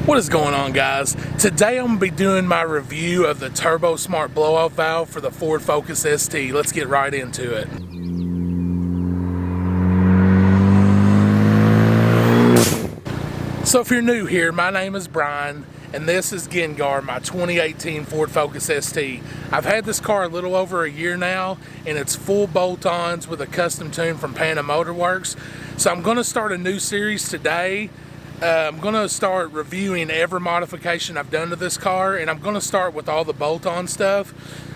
What is going on, guys? Today I'm going to be doing my review of the TurboSmart blow-off valve for the Ford Focus ST. Let's get right into it. So if you're new here, my name is Brian, and this is Gengar, my 2018 Ford Focus ST. I've had this car a little over a year now, and it's full bolt-ons with a custom tune from Panda Motorworks. So I'm going to start a new series today. I'm going to start reviewing every modification I've done to this car, and I'm going to start with all the bolt-on stuff.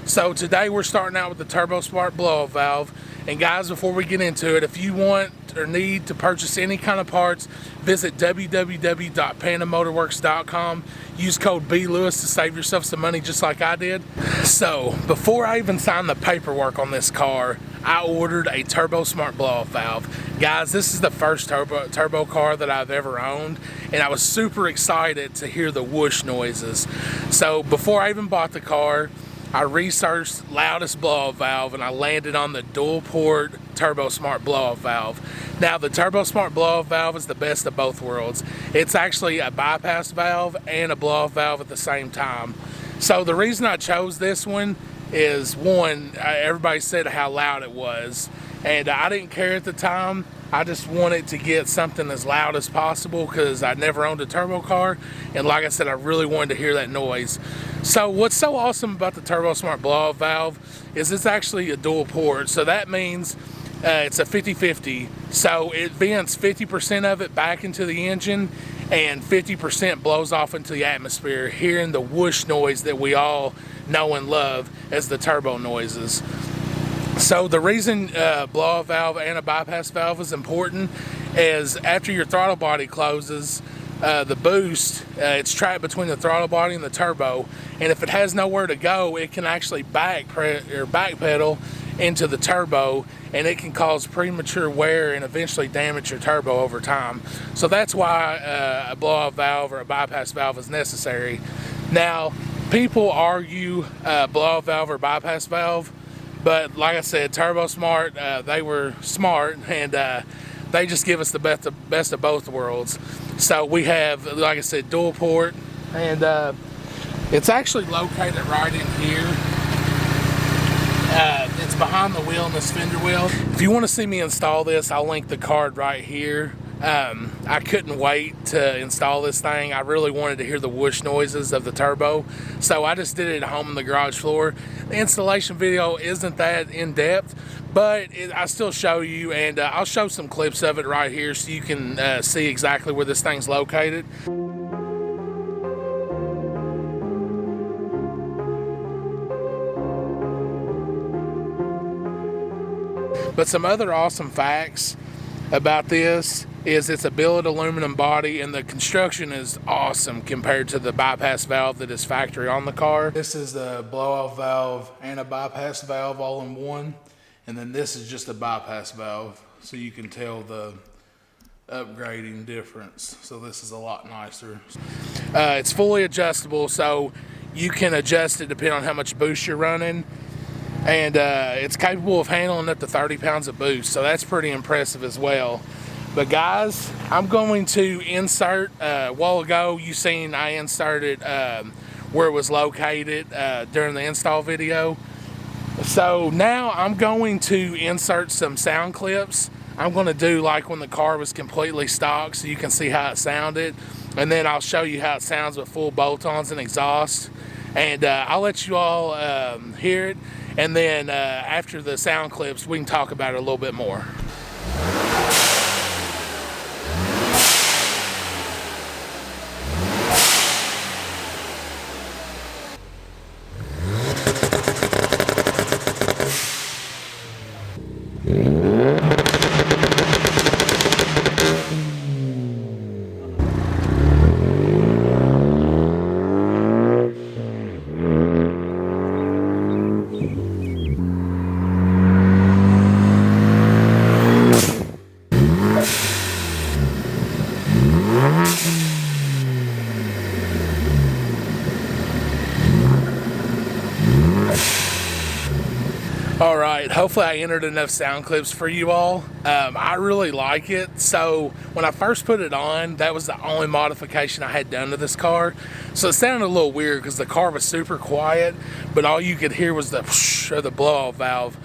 So today we're starting out with the TurboSmart blow-off valve. And guys, before we get into it, if you want or need to purchase any kind of parts, visit www.pandamotorworks.com. Use code BLEWIS to save yourself some money just like I did. So before I even signed the paperwork on this car, I ordered a TurboSmart blow-off valve. Guys, this is the first turbo car that I've ever owned, and I was super excited to hear the whoosh noises. So before I even bought the car, I researched loudest blow-off valve, and I landed on the dual port TurboSmart blow-off valve. Now, the TurboSmart blow-off valve is the best of both worlds. It's actually a bypass valve and a blow-off valve at the same time. So the reason I chose this one is, one, everybody said how loud it was, and I didn't care at the time. I just wanted to get something as loud as possible because I never owned a turbo car, and like I said, I really wanted to hear that noise. So what's so awesome about the TurboSmart blow-off valve is it's actually a dual port, so that means it's a 50-50. So it vents 50% of it back into the engine, and 50% blows off into the atmosphere, hearing the whoosh noise that we all know and love as the turbo noises. So the reason blow-off valve and a bypass valve is important is after your throttle body closes, the boost, it's trapped between the throttle body and the turbo, and if it has nowhere to go, it can actually backpedal into the turbo, and it can cause premature wear and eventually damage your turbo over time. So that's why a blow-off valve or a bypass valve is necessary. Now, people argue blow-off valve or bypass valve, but like I said, TurboSmart, they were smart, and they just give us the best of both worlds. So we have, like I said, dual port, and it's actually located right in here. It's behind the wheel in this fender wheel. If you want to see me install this, I'll link the card right here. I couldn't wait to install this thing. I really wanted to hear the whoosh noises of the turbo, so I just did it at home on the garage floor. The installation video isn't that in-depth, but I still show you, and I'll show some clips of it right here so you can see exactly where this thing's located. But some other awesome facts about this is it's a billet aluminum body, and the construction is awesome compared to the bypass valve that is factory on the car. This is the blow-off valve and a bypass valve all in one, and then this is just a bypass valve, so you can tell the upgrading difference. So this is a lot nicer. It's fully adjustable, so you can adjust it depending on how much boost you're running. And it's capable of handling up to 30 pounds of boost, so that's pretty impressive as well. But guys, I'm going to insert, a while ago you seen I inserted where it was located during the install video. So now I'm going to insert some sound clips. I'm going to do like when the car was completely stock so you can see how it sounded. And then I'll show you how it sounds with full bolt-ons and exhaust. And I'll let you all hear it. And then after the sound clips, we can talk about it a little bit more. All right, hopefully I entered enough sound clips for you all. I really like it. So when I first put it on, that was the only modification I had done to this car. So it sounded a little weird because the car was super quiet, but all you could hear was the whoosh or the blow-off valve.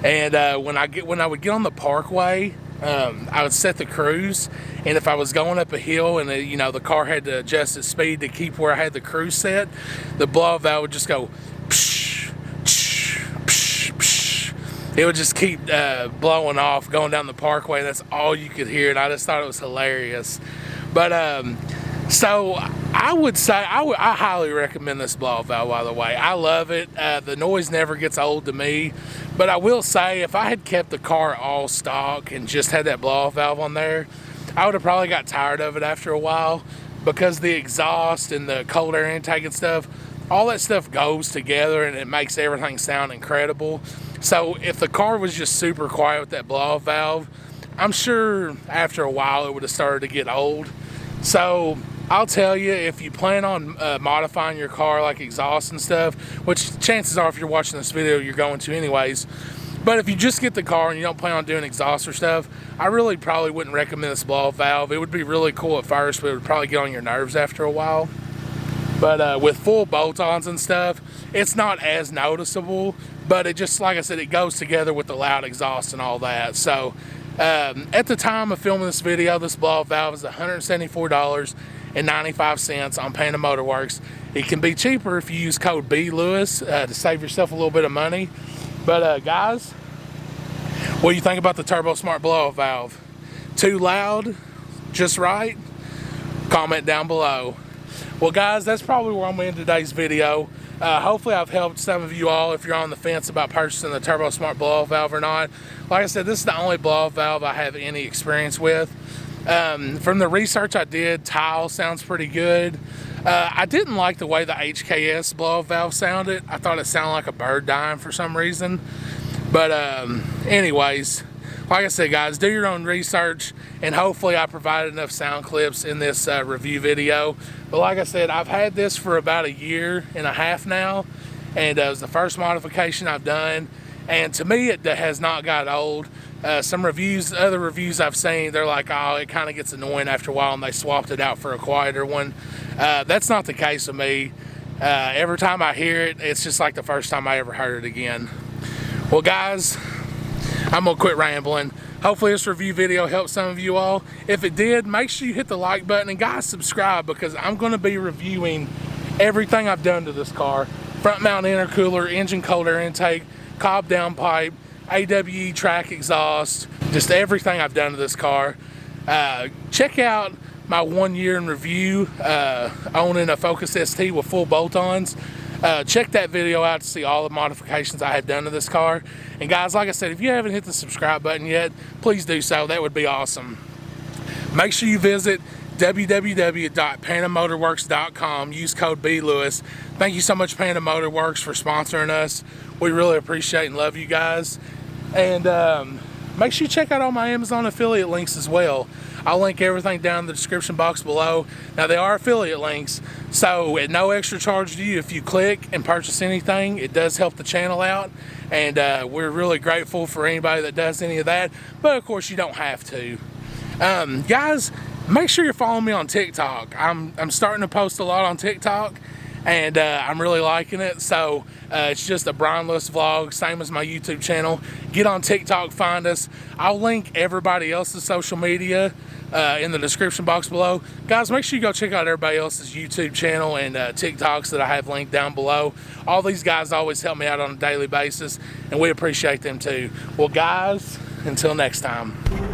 And when I would get on the parkway, I would set the cruise, and if I was going up a hill and you know, the car had to adjust its speed to keep where I had the cruise set, the blow-off valve would just go psh, psh, psh, psh. It would just keep blowing off going down the parkway. That's all you could hear, and I just thought it was hilarious. But so I would say I highly recommend this blow-off valve, by the way. I love it. The noise never gets old to me. But I will say, if I had kept the car all stock and just had that blow-off valve on there, I would have probably got tired of it after a while, because the exhaust and the cold air intake and stuff, all that stuff goes together and it makes everything sound incredible. So if the car was just super quiet with that blow-off valve, I'm sure after a while it would have started to get old. So I'll tell you, if you plan on modifying your car, like exhaust and stuff, which chances are if you're watching this video you're going to anyways, but if you just get the car and you don't plan on doing exhaust or stuff, I really probably wouldn't recommend this blow-off valve. It would be really cool at first, but it would probably get on your nerves after a while. But with full bolt-ons and stuff, it's not as noticeable, but it just, like I said, it goes together with the loud exhaust and all that. So at the time of filming this video, this blow-off valve is $174.95 on Panda Motor Works. It can be cheaper if you use code BLEWIS to save yourself a little bit of money. But guys, what do you think about the TurboSmart blow-off valve? Too loud? Just right? Comment down below. Well guys, that's probably where I'm going to end today's video. Hopefully I've helped some of you all if you're on the fence about purchasing the TurboSmart blow-off valve or not. Like I said, this is the only blow-off valve I have any experience with. From the research I did, tile sounds pretty good. I didn't like the way the HKS blow-off valve sounded. I thought it sounded like a bird dying for some reason. But anyways, like I said guys, do your own research, and hopefully I provided enough sound clips in this review video. But like I said, I've had this for about 1.5 years now, and it was the first modification I've done, and to me it has not got old. Some reviews, other reviews I've seen, they're like, oh, it kind of gets annoying after a while, and they swapped it out for a quieter one. That's not the case with me. Every time I hear it, it's just like the first time I ever heard it again. Well guys, I'm gonna quit rambling. Hopefully this review video helped some of you all. If it did, make sure you hit the like button, and guys, subscribe, because I'm gonna be reviewing everything I've done to this car. Front mount intercooler, engine cold air intake, cob downpipe, AWE track exhaust, just everything I've done to this car. Check out my 1 year in review owning a Focus ST with full bolt-ons. Check that video out to see all the modifications I have done to this car. And guys, like I said, if you haven't hit the subscribe button yet, please do so. That would be awesome. Make sure you visit www.pandamotorworks.com. Use code BLEWIS. Thank you so much, Panda Motor Works, for sponsoring us. We really appreciate and love you guys. And make sure you check out all my Amazon affiliate links as well. I'll link everything down in the description box below. Now, they are affiliate links, so at no extra charge to you if you click and purchase anything. It does help the channel out, and we're really grateful for anybody that does any of that. But of course, you don't have to. Guys, make sure you're following me on TikTok. I'm starting to post a lot on TikTok, and I'm really liking it. So it's just a Brian Lewis vlog, same as my YouTube channel. Get on TikTok, find us. I'll link everybody else's social media in the description box below. Guys, make sure you go check out everybody else's YouTube channel and TikToks that I have linked down below. All these guys always help me out on a daily basis, and we appreciate them too. Well guys, until next time.